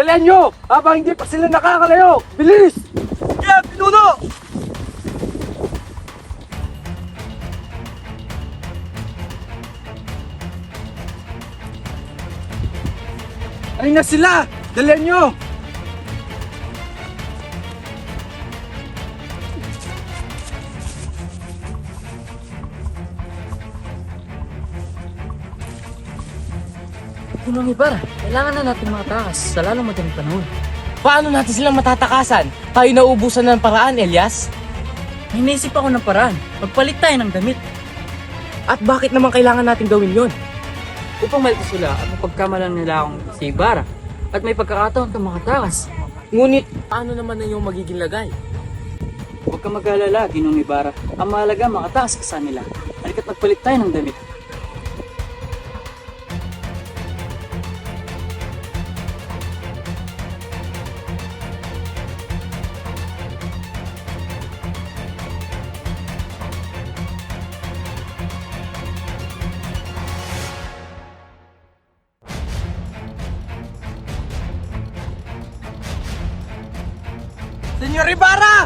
Dalian nyo! Habang hindi pa sila nakakalayo! Bilis! Kaya, pinuno! Ay na sila! Dalian nyo! Gunong Ibarra, kailangan na natin makatakas sa lalong madaling panahon. Paano natin silang matatakasan? Tayo naubusan ng paraan, Elias? May naisip ako ng paraan. Magpalit tayo ng damit. At bakit naman kailangan natin gawin yon? Upang malito sila at mapagkamalan nila akong si Ibarra at may pagkakataon kang makatakas. Ngunit, paano naman na yung magiging lagay? Huwag kang mag-alala, Ginong Ibarra. Ang mahalaga makatakas ka sa nila. Halika't magpalit tayo ng damit. Senyor Ibarra!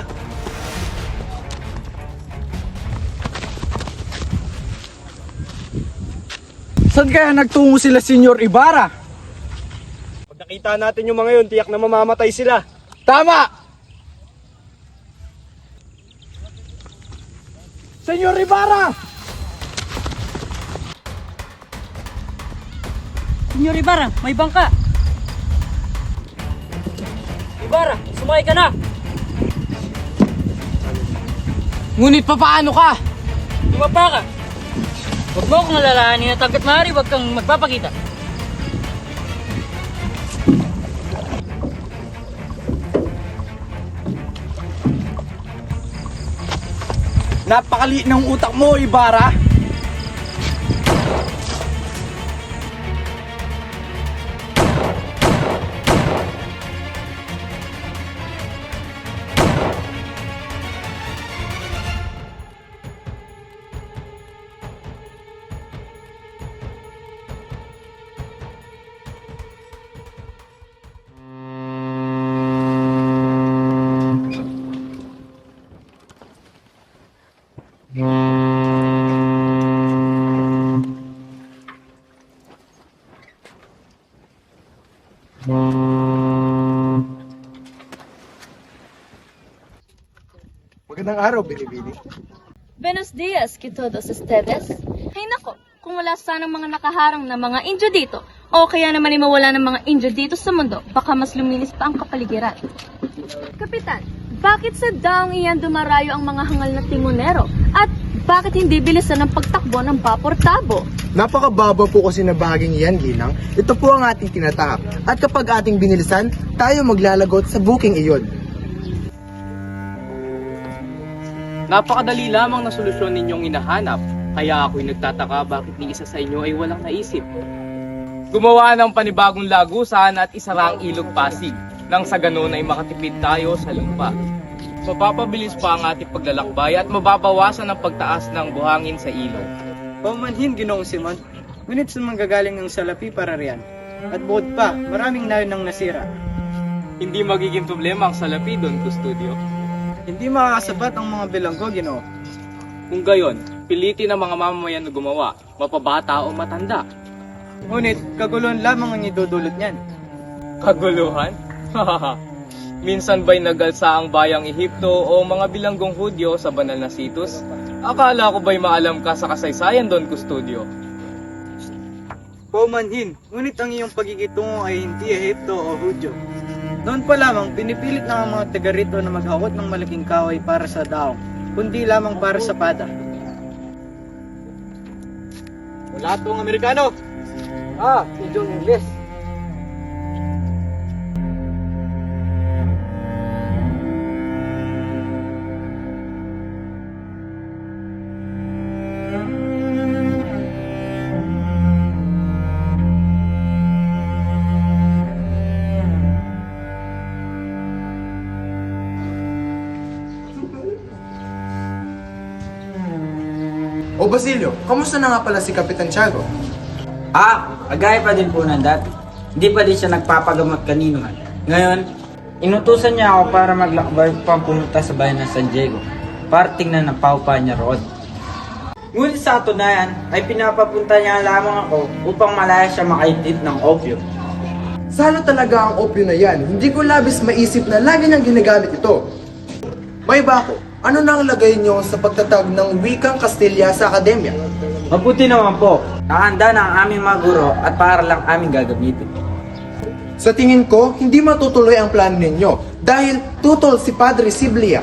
Saan kaya nagtungo sila, Senyor Ibarra? Pag nakita natin yung mga yun, tiyak na mamamatay sila. Tama! Senyor Ibarra! Senyor Ibarra, may bangka! Ibarra, sumakay ka na! Ngunit papaano ka? Tumapa ka! Huwag mo akong alalahanin at hanggat maaari huwag kang magpapakita. Napakaliit ng utak mo, Ibarra! Magandang araw, Bilibili. Buenos dias, que todos ustedes. Hay nako, kung wala sanang mga nakaharang na mga Indio dito, o kaya naman ay mawala ng mga Indio dito sa mundo, baka mas luminis pa ang kapaligiran. Kapitan, bakit sa daong iyan dumarayo ang mga hangal na timonero? At bakit hindi bilisan ang pagtakbo ng Vapor Tabo? Napakababa po kasi na bahaging iyan, Ginang. Ito po ang ating tinatahak. At kapag ating binilisan, tayo maglalagot sa booking iyon. Napakadali lamang na solusyon ninyong hinahanap, kaya ako'y nagtataka bakit ni isa sa inyo ay walang naisip. Gumawa ng panibagong lagusan at isara ang ilog Pasig, nang sa ganon ay makatipid tayo sa lumpa. Mapapabilis pa ang ating paglalakbay at mababawasan ang pagtaas ng buhangin sa ilog. Paumanhin, Ginoong Simon. Ngunit sa manggagaling ng salapi para riyan. At bukod pa, maraming nayon ang nasira. Hindi magiging problema ang salapi doon, Kustudio. Hindi makakasapat ang mga bilanggo, Ginoo. Kung gayon, pilitin ang mga mamamayan na gumawa, mapabata o matanda. Ngunit, kaguluhan lamang ang idudulot niyan. Kaguluhan? Minsan ba'y nagalsa ang bayang Ehipto o mga bilanggong Hudyo sa banal na situs? Akala ko ba'y maalam ka sa kasaysayan doon, Kustudio? Paumanhin, ngunit ang iyong pagigitungo ay hindi Ehipto o Hudyo. Noon pa lamang, pinipilit na ang mga taga rito na maghakot ng malaking kahoy para sa daong, kundi lamang para sa pada. Wala tong Amerikano. Idyong Ingles. O Basilio, kamusta na nga pala si Kapitan Tiago? Kagaya pa din po ng dati. Hindi pa din siya nagpapagamot kanino man. Ngayon, inutusan niya ako para maglakbay upang pumunta sa bayan ng San Diego para tingnan ang paupa niya roon. Ngunit sa katunayan ay pinapapunta niya lamang ako upang malaya siya makaintip ng opyo. Salo talaga ang opyo na yan. Hindi ko labis maisip na lagi niyang ginagamit ito. May bako, ano nang lagay niyo sa pagtatag ng wikang Kastilya sa akademya? Mabuti naman po, nakahanda na ang aming mga guro at para lang aming gagamitin. Sa tingin ko, hindi matutuloy ang plano ninyo dahil tutol si Padre Siblia.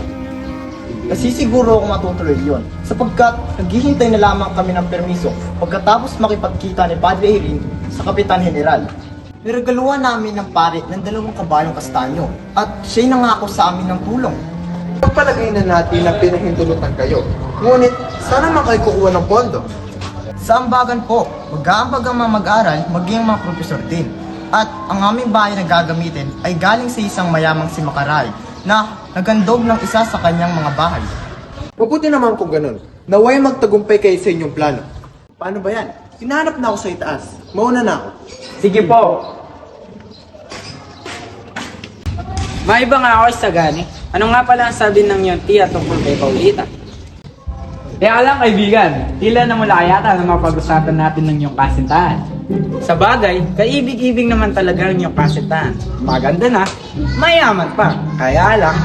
Nasisiguro ako matutuloy yon sapagkat naghihintay na lamang kami ng permiso pagkatapos makipagkita ni Padre Irin sa Kapitan General. Niregaluhan namin ng pare ng 2 kabayong kastanyo at siya'y nangako sa amin ng tulong. Pagpalagay na natin na pinahintulutan kayo. Ngunit, sana man kayo kukuha ng pondo. Sa ambagan po, mag-aambag ang mga mag-aral maging mga profesor din. At ang aming bahay na gagamitin ay galing sa isang mayamang si Makaray na nagandog ng isa sa kanyang mga bahay. Mabuti naman kung ganun. Naway magtagumpay kayo sa inyong plano. Paano ba yan? Hinahanap na ako sa itaas. Mauna na ako. Sige po. May iba nga ako sa gani. Ano nga pala ang sabi ng iyong tiya tungkol kay Paulita? Kaya lang kaibigan, tila na mula yata na mapag-usapan natin ng iyong kasintahan. Sa bagay, kaibig-ibig naman talaga ang iyong kasintahan. Maganda na, mayaman pa. Kaya lang,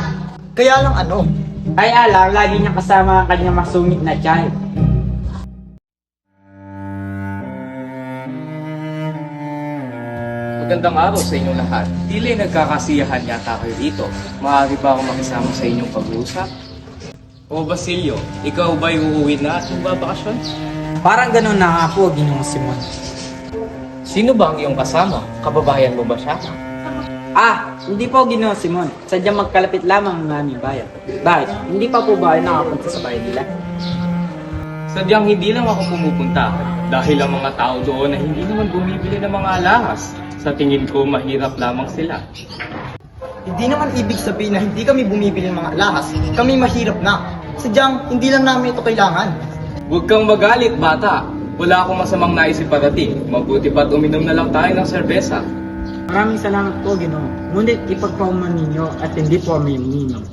lagi niya kasama ang kanyang masungit na tiyahe. Magandang araw sa inyong lahat. Tila nagkakasiyahan yata kayo dito. Maaari ba ako makisama sa inyong pag-uusap? O Basilio, ikaw ba'y uuwi na at magbabakasyon? Parang ganun na nga po, Ginoong Simon. Sino ba ang iyong kasama? Kababayan mo ba siya? Hindi po, Ginoong Simon. Sadyang magkalapit lamang ang aming bayan. Bakit? Hindi pa po ba kayo nakapunta sa bayan nila? Sadyang hindi lang ako pumupunta dahil ang mga tao doon ay hindi naman bumibili ng mga alahas. Sa tingin ko, mahirap lamang sila. Hindi naman ibig sabihin na hindi kami bumibili ng mga alahas, kami mahirap na. Sadyang hindi lang namin ito kailangan. Huwag kang magalit, bata. Wala akong masamang naisip parating. Mabuti pa't uminom na lang tayo ng serbesa. Maraming salamat po, Ginoo. Ngunit ipagpauman ninyo at hindi po kami umiinom.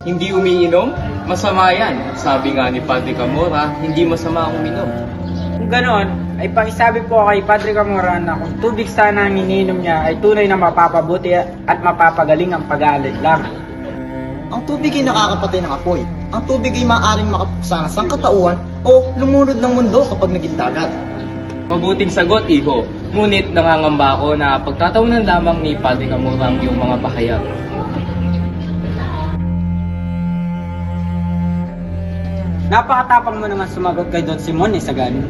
Hindi umiinom? Masama yan. Sabi nga ni Padre Camora, hindi masama ang uminom. Kung ganoon, ay pakisabi po kay Padre Camora na kung tubig sana ang iniinom niya ay tunay na mapapabuti at mapapagaling ang pag-aalid lamang. Ang tubig ay nakakapatay ng apoy. Ang tubig ay maaaring makapuksa ng sangkatauhan o lumunod ng mundo kapag naging dagat. Mabuting sagot, iho. Ngunit nangangamba ako na pagtatawanan lamang ni Padre Camora ang iyong mga pahayag. Napakatapang mo naman sumagot kay Don Simon sa galing.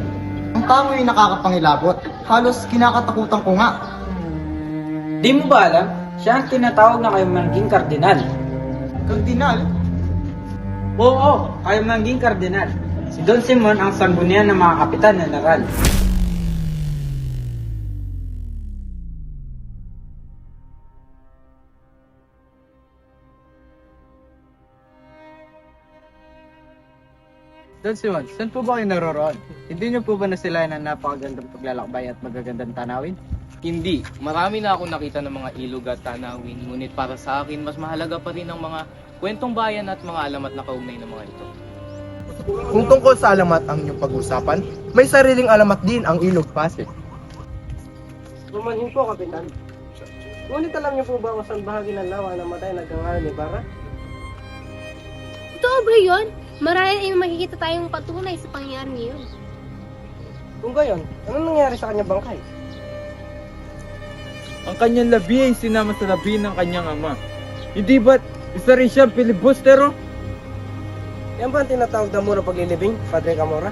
Ang tao ay nakakapangilabot. Halos kinakatakutan ko nga. Di mo ba alam? Siya ang tinatawag na kayo maging kardinal. Kardinal? Oo, kayo maging kardinal. Si Don Simon ang sanggunian ng mga kapitan na naral. Don Simon, saan po ba kayo naroroon? Hindi niyo po ba nasilayan ang napakagandang paglalakbay at magagandang tanawin? Hindi. Marami na akong nakita ng mga ilog at tanawin. Ngunit para sa akin, mas mahalaga pa rin ang mga kwentong bayan at mga alamat na kaugnay ng mga ito. Kung tungkol sa alamat ang inyong pag-usapan, may sariling alamat din ang Ilog Pasig. Bumanhin po, Kapitan. Ngunit alam niyo po ba kung saan bahagi ng lawa na matay nagkangalan ni Bara? Totoo ba yun? Marahil ay makikita tayong patunay sa pangyayari niyon. Kung gayon, anong nangyari sa kanyang bangkay? Ang kanyang labi ay sinama sa labi ng kanyang ama. Hindi ba't isa rin siyang filibustero? Yan ba ang tinatawag na mura paglilibing, Padre Camora?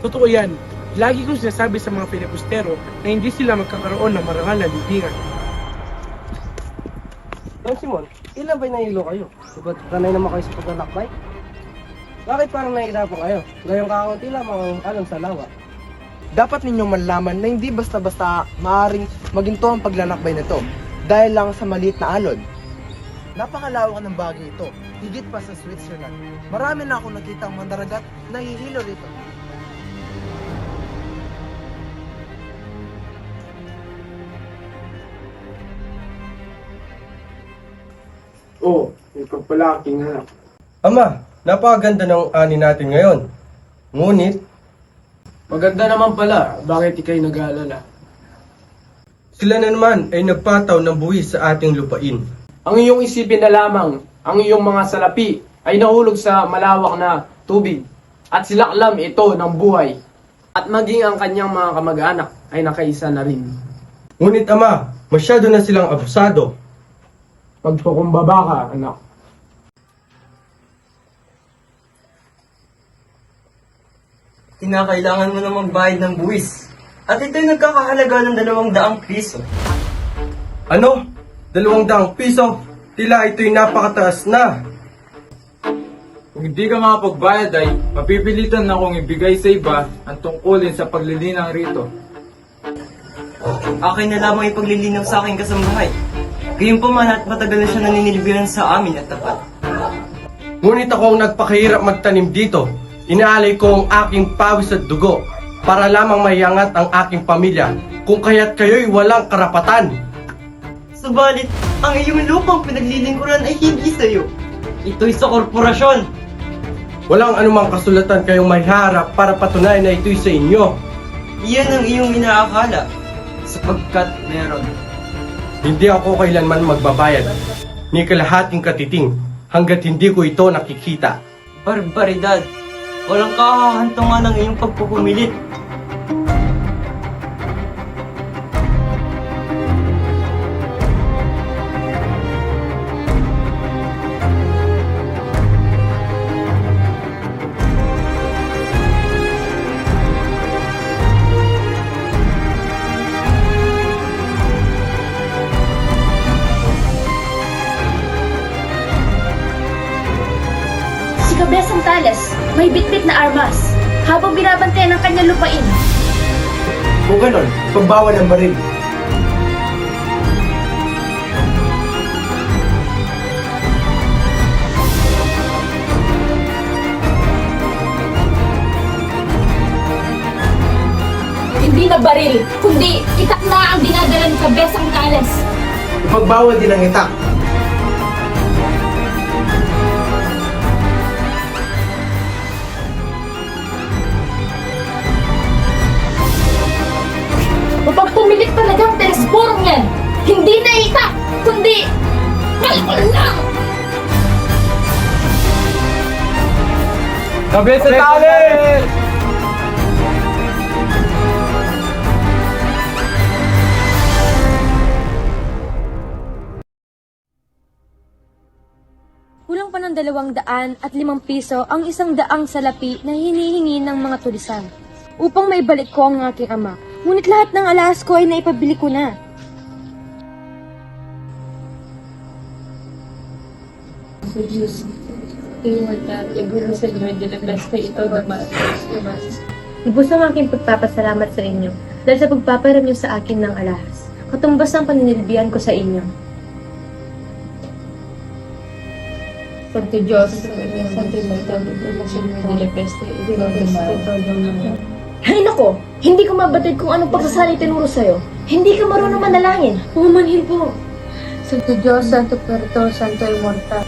Totoo yan. Lagi kong sinasabi sa mga filibustero na hindi sila magkakaroon ng marangal na libingan. Don Simon, ilan ba'y nahilo kayo? Sabat kanay naman kayo sa paglalakbay? Bakit parang nahihirapan kayo? Gayong kakaunti lamang ang alam sa lawa. Dapat ninyong malaman na hindi basta-basta maaaring maginto ang paglalakbay nito dahil lang sa maliit na alon. Napakalawak ng bagay ito, higit pa sa Switzerland. Marami na akong nakitang mandaragat na hihilo rito. Oo, ikaw pala aking anak. Ama, napakaganda ng ani natin ngayon. Ngunit, Maganda naman pala, bakit ikay nag-aalala? sila na naman ay nagpataw ng buwis sa ating lupain. Ang iyong isipin na lamang, ang iyong mga salapi ay nahulog sa malawak na tubig at silaklam ito ng buhay at maging ang kanyang mga kamag-anak ay nakaisa na rin. Ngunit ama, masyado na silang abusado. Pagpakumbaba ka, anak. Kinakailangan mo na magbayad ng buwis. At ito'y nagkakahalaga ng 200 piso. Ano? 200 piso? Tila ito'y napakataas na. Kung hindi ka makapagbayad ay mapipilitan na akong ibigay sa iba ang tungkulin sa paglilinang rito. Akin na lamang ipaglilinaw sa aking kasambahay. Gayunpaman at matagal na siya naninilbihan sa amin at tapat. Ngunit ako ang nagpakahirap magtanim dito. Inaalay ko ang aking pawis at dugo para lamang maiangat ang aking pamilya, kung kaya't kayo'y walang karapatan. Subalit, ang iyong lupang pinaglilingkuran ay hindi sa iyo. Ito'y sa korporasyon. Walang anumang kasulatan kayong may harap para patunayan na ito'y sa inyo. Iyan ang iyong inaakala, sapagkat meron. Hindi ako kailanman magbabayad ni kalahating katiting hanggat hindi ko ito nakikita. Barbaridad. Walang kahahantungan ng iyong pagpupumilit. Si Cabezang Tales, may bitbit na armas, habang binabantayan ng kanyang lupain. Kung ganon, pagbawal ang baril. Hindi na baril, kundi itak na ang dinadala ni Cabezang Tales. Ipagbawal din ang itak. Mapagpumilit talagang telesborong yan. Hindi na itak, kundi kalkol lang. Kabesa Tales! Kulang pa ng 205 piso ang 100 salapi na hinihingi ng mga tulisan upang maibalik ko ang aking ama. Ngunit lahat ng alahas ko ay naipabili ko na. Lubos ang aking pagpapasalamat sa inyo dahil sa pagpaparam niyo sa akin ng alahas. Katumbas ang paninilbihan ko sa inyo. Santo Diyos, Santo Hay nako, hindi ko mabatid kung anong pagsasali tinuro sa'yo. Hindi ka marunong manalangin. Pumanhin po. Santo Diyos, Santo Puerto, Santo Immortal.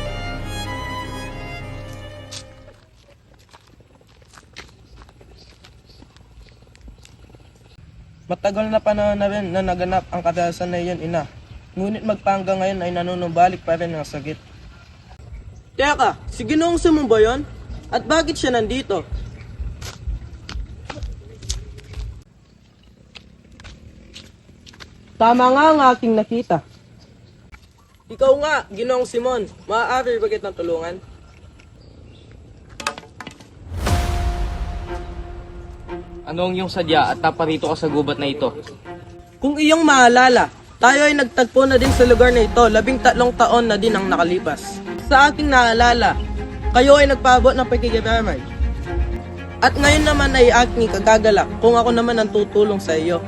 Matagal na panahon na rin na naganap ang kadalasan na iyon, ina. Ngunit magpahanggang ngayon ay nanunumbalik pa rin ang sakit. Teka, si Ginoong Simon ba yun? At bakit siya nandito? Tama nga ang aking nakita. Ikaw nga, Ginoong Simon. Maaari ba kitang tulungan? Ano ang iyong sadya at naparito ka sa gubat na ito? Kung iyong maalala, tayo ay nagtagpo na din sa lugar na ito 13 taon na din ang nakalipas. Sa aking naalala, kayo ay nagpaabot ng pakikiramay. At ngayon naman ay aking kagagalak kung ako naman ang tutulong sa iyo.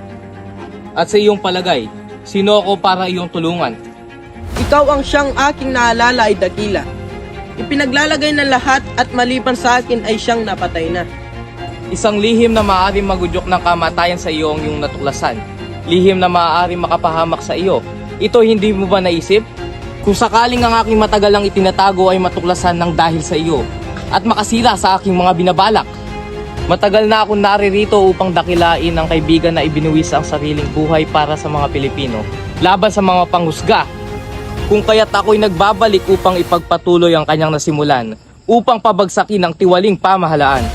At sa iyong palagay, sino ako para iyong tulungan? Ikaw ang siyang aking naalala ay dakila. Ipinaglalagay ng lahat at maliban sa akin ay siyang napatay na. Isang lihim na maaaring magudyok ng kamatayan sa iyo ang iyong natuklasan. Lihim na maaaring makapahamak sa iyo. Ito hindi mo ba naisip? Kung sakaling ang aking matagalang itinatago ay matuklasan ng dahil sa iyo at makasira sa aking mga binabalak, matagal na akong naririto upang dakilain ang kaibigan na ibinuwis ang sariling buhay para sa mga Pilipino laban sa mga panghusga. Kung kaya't ako'y nagbabalik upang ipagpatuloy ang kanyang nasimulan upang pabagsakin ang tiwaling pamahalaan.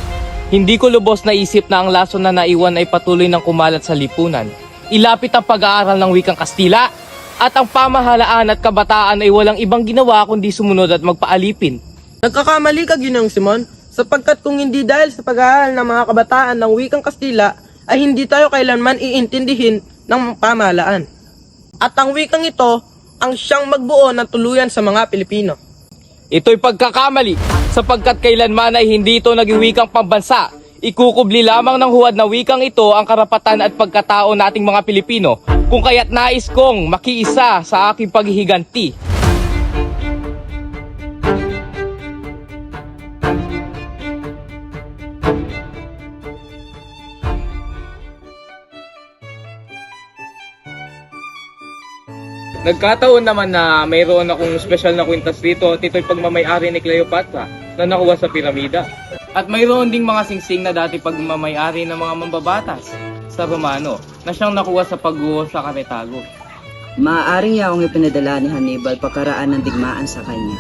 Hindi ko lubos na isip na ang lason na naiwan ay patuloy ng kumalat sa lipunan. Ilapit ang pag-aaral ng wikang Kastila at ang pamahalaan at kabataan ay walang ibang ginawa kundi sumunod at magpaalipin. Nagkakamali ka, Ginoong Simon, sapagkat kung hindi dahil sa pag-aaral ng mga kabataan ng wikang Kastila, ay hindi tayo kailanman iintindihin ng pamahalaan. At ang wikang ito ang siyang magbuo ng tuluyan sa mga Pilipino. Ito'y pagkakamali sapagkat kailanman ay hindi ito naging wikang pambansa. Ikukubli lamang ng huwad na wikang ito ang karapatan at pagkatao nating mga Pilipino, kung kaya't nais kong makiisa sa aking paghihiganti. Nagkataon naman na mayroon akong special na kwintas dito at ito'y pagmamayari ni Cleopatra na nakuha sa piramida. At mayroon ding mga singsing na dati pagmamayari ng mga mambabatas sa Romano na siyang nakuha sa pagguho sa Cartago. Maaaring yaong ipinadala ni Hannibal pagkaraan ng digmaan sa kanya.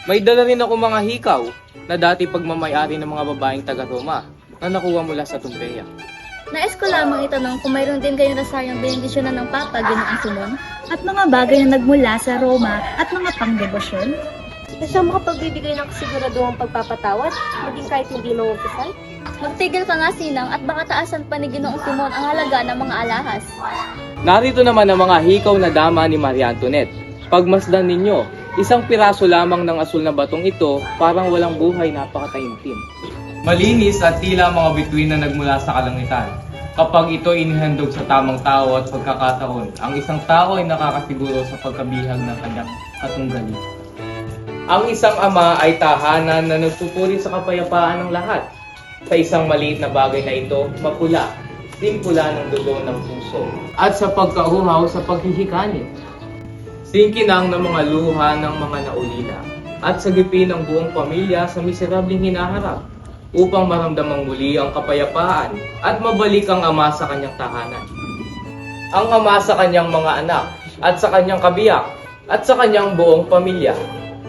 May dala rin ako mga hikaw na dati pagmamayari ng mga babaeng taga-Roma na nakuha mula sa Tumbeya. Nais ko lamang itanong kung mayroon din kayong nasayang benedisyonan ng Papa, Ginoong Simon, at mga bagay na nagmula sa Roma at mga pangdebosyon. Gusto mo pagbibigay ng kasiguraduhang pagpapatawad, maging kahit hindi mauupisan? Magtigil ka nga, Sinang, at baka taasan pa ni Ginoong Simon ang halaga ng mga alahas. Narito naman ang mga hikaw na dama ni Maria Antoinette. Pagmasdan ninyo, isang piraso lamang ng asul na batong ito, parang walang buhay, napakataimtim. Malinis at tila mga bituin na nagmula sa kalangitan. Kapag ito inihandog sa tamang tao at pagkakataon, ang isang tao ay nakakasiguro sa pagkabihag ng kanyang katunggali. Ang isang ama ay tahanan na nagpupuri sa kapayapaan ng lahat. Sa isang maliit na bagay na ito, mapula, simpula ng dugo ng puso, at sa pagkauhaw sa paghihikani. Singkinang ng mga luha ng mga naulila, at sagipin ng buong pamilya sa miserabling hinaharap, upang maramdamang muli ang kapayapaan at mabalik ang ama sa kanyang tahanan. Ang ama sa kanyang mga anak, at sa kanyang kabiyak, at sa kanyang buong pamilya.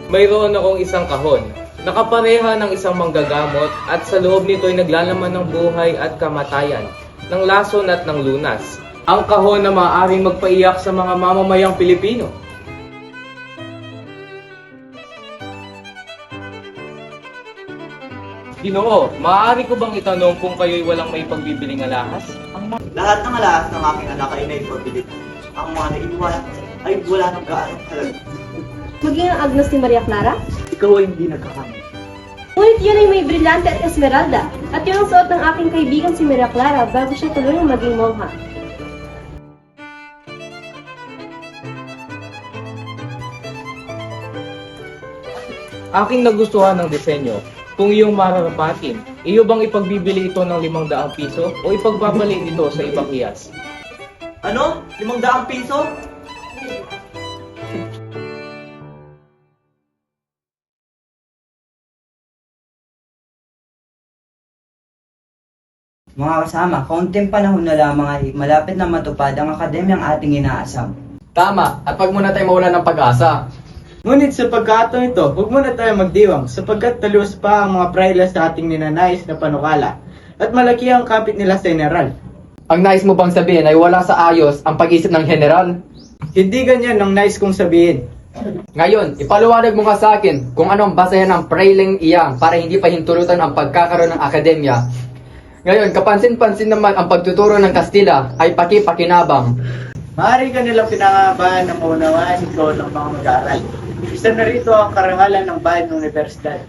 Mayroon akong isang kahon, nakapareha ng isang manggagamot, at sa loob nito ay naglalaman ng buhay at kamatayan, ng lason at ng lunas. Ang kahon na maaaring magpaiyak sa mga mamamayang Pilipino. Ginoo, maaari ko bang itanong kung kayo'y walang may pagbibiling alahas? Lahat ng alahas ng aking anak ay naipabilit. Ang mga naiwan ay wala ng gaano halaga. Maging ang Agnos ni Maria Clara? Ikaw ay hindi nagkakamali. Ngunit yun ay may brilyante at esmeralda, at yun ang suot ng aking kaibigan si Maria Clara bago siya tuluyang maging mongha. Aking nagustuhan ng disenyo. Kung iyong mararapatin, iyo bang ipagbibili ito ng 500 piso o ipagpapalit ito sa ibang hiyas? Ano? 500 piso? Mga kasama, kaunting panahon na lamang ay malapit na matupad ang akademyang ating inaasam. Tama, at wag muna tayo mawala ng pag-asa. Ngunit sa pagkataon ito, huwag muna tayo magdiwang sapagkat talus pa ang mga prailas sa ating ninanais na panukala at malaki ang kapit nila sa general. Ang nais mo bang sabihin ay wala sa ayos ang pag-isip ng general? Hindi ganyan ang nais kong sabihin. Ngayon, ipaliwanag mo nga sa akin kung anong basehan ng prailing iyang para hindi pa hintulutan ang pagkakaroon ng akademya. Ngayon, kapansin-pansin naman ang pagtuturo ng Kastila ay paki-pakinabang. Maaari ka nilang pinangabahan ng maunawaan ito ng mga mag-aaral. Isa na rito ang karangalan ng bayan ng universidad.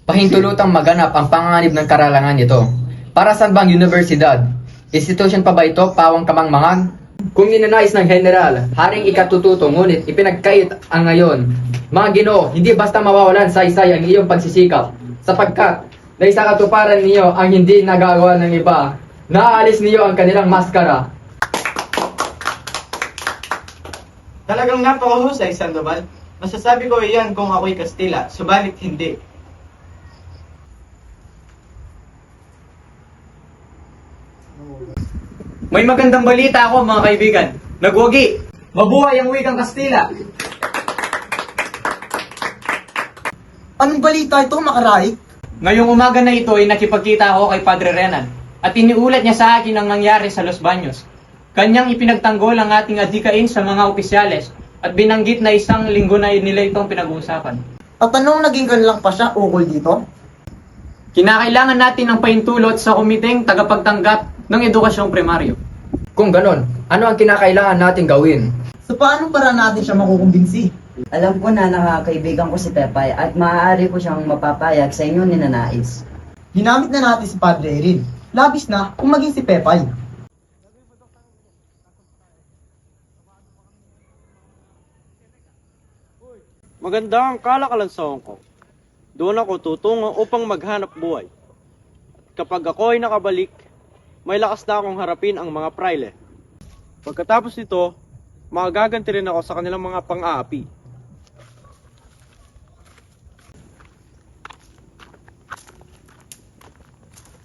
Pahintulutang maganap ang panganib ng karalangan nito. Para saan bang universidad? Institusyon pa ba ito, pawang kamangmangan? Kung ninanais ng general, haring ikatututo ngunit ipinagkait ang ngayon. Mga Ginoo, hindi basta mawawalan sa isay ang iyong pagsisikap, sapagkat naisakatuparan niyo ang hindi nagagawa ng iba. Naaalis niyo ang kanilang maskara. Talagang napakahusay, Sandoval. Masasabi ko iyan kung ako'y Kastila, subalit hindi. May magandang balita ako mga kaibigan. Nagwagi! Mabuhay ang wikang Kastila! Anong balita ito, Makaray? Ngayong umaga na ito ay nakipagkita ako kay Padre Renan at iniulat niya sa akin ang nangyari sa Los Baños. Kanyang ipinagtanggol ang ating adhikain sa mga opisyales at binanggit na 1 linggo na nila itong pinag-uusapan. At anong naging kanilang pa siya ukol dito? Kinakailangan natin ng paintulot sa komiteng tagapagtanggap ng edukasyong primaryo. Kung ganon, ano ang kinakailangan natin gawin? So paano para natin siya makukumbinsi? Alam ko na nakakaibigan ko si Pepay at maaari ko siyang mapapayag sa inyo ninanais. Ginamit na natin si Padre Erin. Labis na kung maging si Pepay. Maganda ang kalakalan sa Hong Kong. Doon ako tutungo upang maghanap buhay. At kapag ako ay nakabalik, may lakas na akong harapin ang mga praile. Pagkatapos nito, magaganti rin ako sa kanilang mga pang-aapi.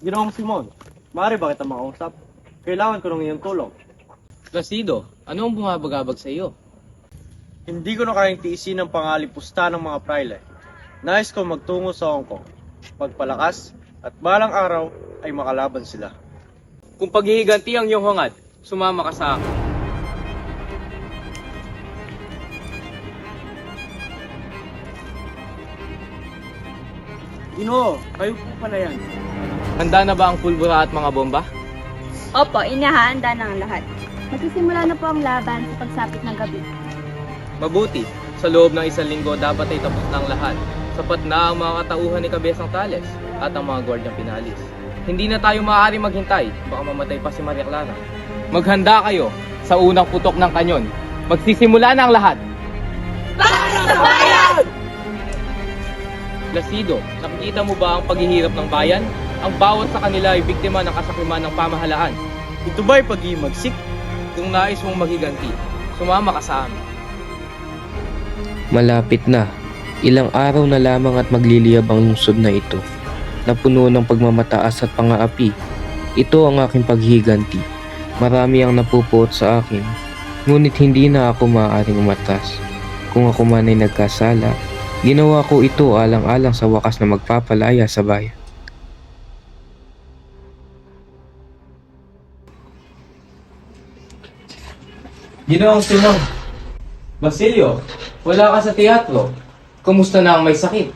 Ginoong Simon, maaari ba kita makausap? Kailangan ko ng iyong tulong. Placido, ano ang bumabagabag sa iyo? Hindi ko na kayang tiisin ang pangalipusta ng mga praile. Nais ko magtungo sa Hong Kong. Pagpalakas at balang araw ay makalaban sila. Kung paghihiganti ang iyong hangad, sumama ka sa akin. Ginoo, kayo po pala yan. Handa na ba ang pulbura at mga bomba? Opo, inahanda na ang lahat. Magsisimula na po ang laban sa pagsapit ng gabi. Mabuti, sa loob ng 1 linggo dapat ay tapos na ang lahat. Sapat na ang mga katauhan ni Kabesang Tales at ang mga gwardyang pinalis. Hindi na tayo maaari maghintay, baka mamatay pa si Maria Clara. Maghanda kayo sa unang putok ng kanyon. Magsisimula na ang lahat. Para sa bayan! Placido, nakikita mo ba ang paghihirap ng bayan? Ang bawat sa kanila ay biktima ng kasakiman ng pamahalaan. Ito ba'y pag-iimagsik? Kung nais mong maghiganti, sumama ka sa amin. Malapit na. Ilang araw na lamang at magliliyab ang lungsod na ito, na puno ng pagmamataas at pang-aapi. Ito ang aking paghiganti. Marami ang napupuot sa akin, ngunit hindi na ako maaaring umatas. Kung ako man ay nagkasala, ginawa ko ito alang-alang sa wakas na magpapalaya sa bayan. Ginoong Simon, Basilio, wala ka sa teatro. Kumusta na ang may sakit?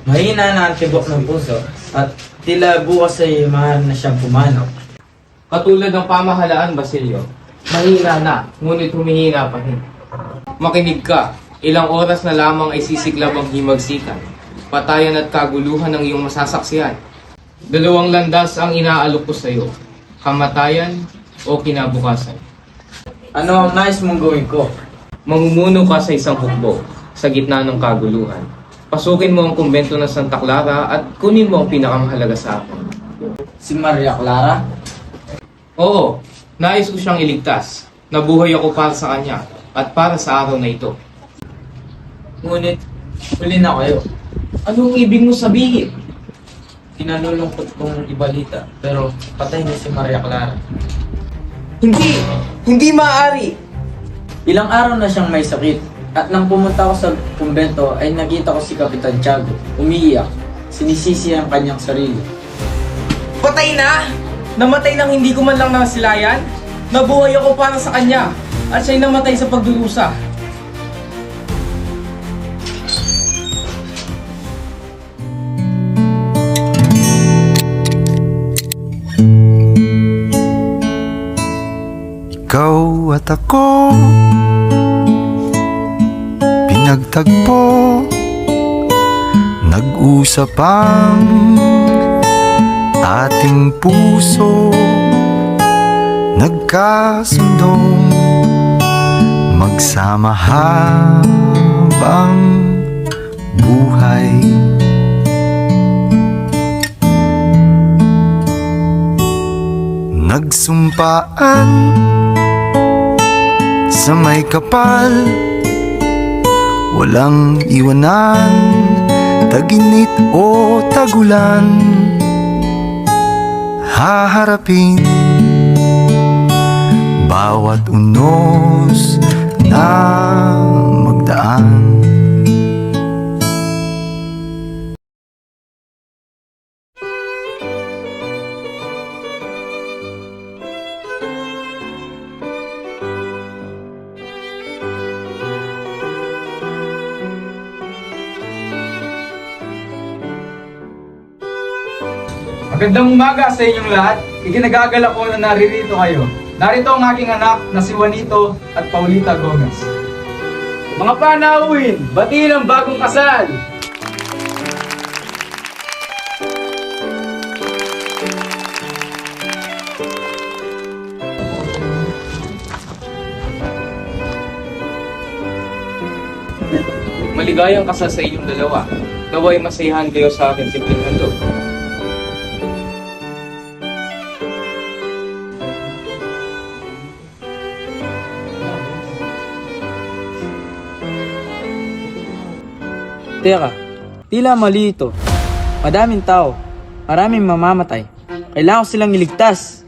Mahina na ang tibok ng puso at tila bukas ay mahal na siyang pumanok. Katulad ng pamahalaan, Basilio, mahina na, ngunit humihina pa rin. Makinig ka, ilang oras na lamang ay sisiklab ang himagsikan, patayan at kaguluhan ng iyong masasaksihan. 2 landas ang inaalok ko sa iyo, kamatayan o kinabukasan. Ano ang nais mong gawin ko? Mamumuno ka sa isang hukbo, sa gitna ng kaguluhan. Pasukin mo ang kumbento ng Santa Clara at kunin mo ang pinakamahalaga sa akin. Si Maria Clara? Oo, nais ko siyang iligtas. Nabuhay ako para sa kanya at para sa araw na ito. Ngunit, huli na kayo. Anong ibig mo sabihin? Kinalulungkot kong ibalita, pero patay na si Maria Clara. Hindi maaari. Ilang araw na siyang may sakit, at nang pumunta ako sa kumbento ay nakita ko si Kapitan Tiago, umiiyak, sinisisi ang kanyang sarili. Patay na! Namatay nang hindi ko man lang nasilayan? Nabuhay ako para sa kanya at siya'y namatay sa pagdurusa. Ikaw at ako pinagtagpo, nag-usap ang ating puso, nagkasundong magsama habang buhay. Nagsumpaan sa may kapal, walang iwanan, taginit o tagulan, haharapin bawat unos na magdaan. Magandang umaga sa inyong lahat. Ikinagagalak ko na naririto kayo. Narito ang aking anak na si Juanito at Paulita Gomez. Mga panauhin, batiin ang bagong kasal! Maligayang kasal sa inyong dalawa. Naway masayahan kayo sa akin simpleng handog. Teka, tila mali ito. Madaming tao, maraming mamamatay. Kailangan ko silang iligtas.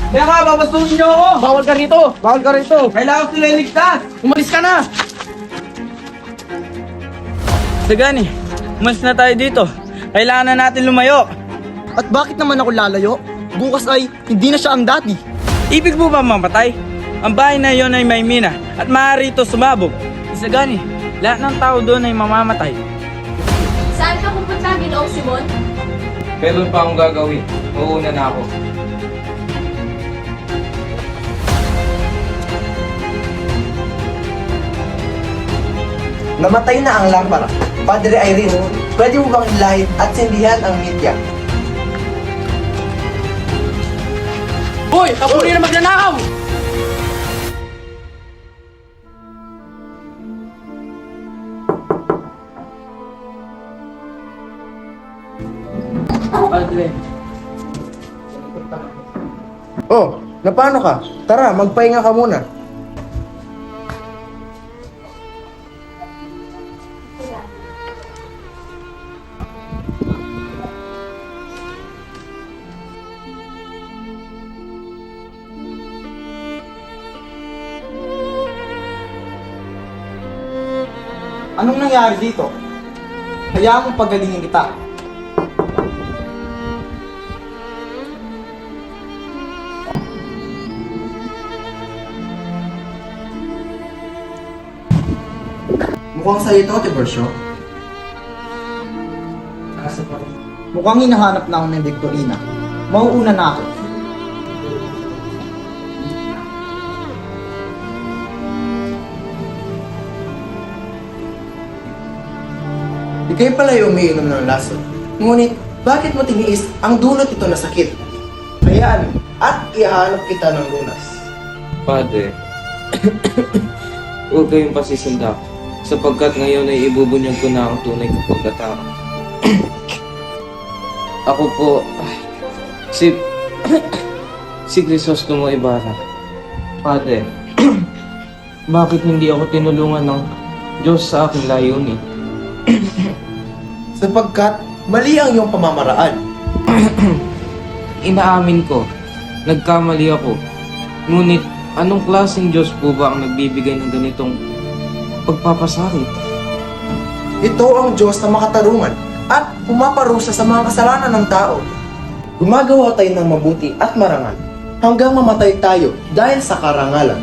Teka, babastuhin niyo ako! Bawal ka rito! Bawal ka rito! Kailangan sila iligtas! Umalis ka na! Sagani, umalis na tayo dito. Kailangan na natin lumayo. At bakit naman ako lalayo? Bukas ay hindi na siya ang dati. Ibig mo ba mamatay? Ang bahay na iyon ay may mina at maaari ito sumabog. Isagani, lahat ng tao doon ay mamamatay. Saan ka pupunta, Ginoong Simon? Meron pa akong gagawin. Mauuna na ako. Namatay na ang lampara. Padre Irene, pwede mo bang ilahit at sindihan ang media? Hoy! Kapuri na magnanakaw! Padre, Oh, napano ka? Tara, magpahinga ka muna. Anong nangyari dito? Hayaan mong pagalingin kita. Mukhang sa'yo ito, Tiburcio. Mukhang hinahanap na ako ng Victorina. Mauuna na ako. Di kayo pala yung umiinom ng laso. Ngunit, bakit mo tiniis ang dulot ito na sakit? Hayaan at ihahanap kita ng lunas. Padre, huwag kayong pasisunda sapagkat ngayon ay ibubunyag ko na ang tunay kong pagkatao. Ako po, si Crisostomo Ibarra. Padre, bakit hindi ako tinulungan ng Diyos sa aking layunin? Sapagkat mali ang iyong pamamaraan. Inaamin ko, nagkamali ako. Ngunit, anong klaseng Diyos po ba ang nagbibigay ng ganitong pagpapasakit? Ito ang Diyos na makatarungan at pumaparusa sa mga kasalanan ng tao. Gumagawa tayo ng mabuti at marangal hanggang mamatay tayo dahil sa karangalan.